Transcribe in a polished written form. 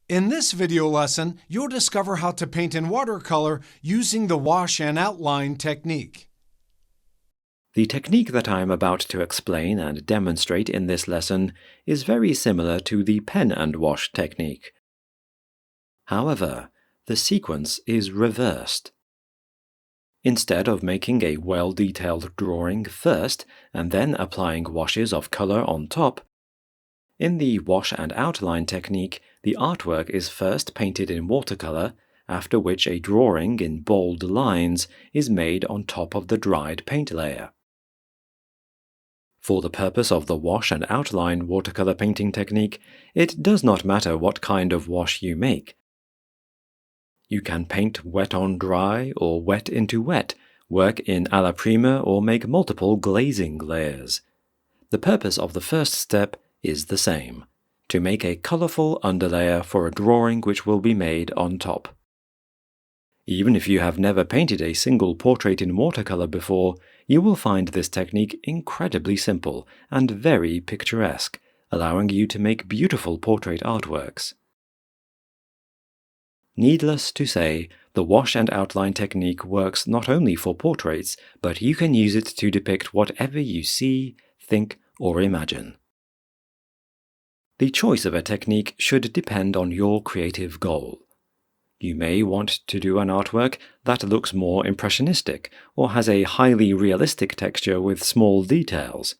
In this video lesson, you'll discover how to paint in watercolor using the wash and outline technique. The technique that I am about to explain and demonstrate in this lesson is very similar to the pen and wash technique. However, the sequence is reversed. Instead of making a well-detailed drawing first and then applying washes of color on top, in the wash and outline technique, the artwork is first painted in watercolor, after which a drawing in bold lines is made on top of the dried paint layer. For the purpose of the wash and outline watercolor painting technique, it does not matter what kind of wash you make. You can paint wet on dry or wet into wet, work in alla prima or make multiple glazing layers. The purpose of the first step is the same, to make a colorful underlayer for a drawing which will be made on top. Even if you have never painted a single portrait in watercolor before, you will find this technique incredibly simple and very picturesque, allowing you to make beautiful portrait artworks. Needless to say, the wash and outline technique works not only for portraits, but you can use it to depict whatever you see, think, or imagine. The choice of a technique should depend on your creative goal. You may want to do an artwork that looks more impressionistic or has a highly realistic texture with small details.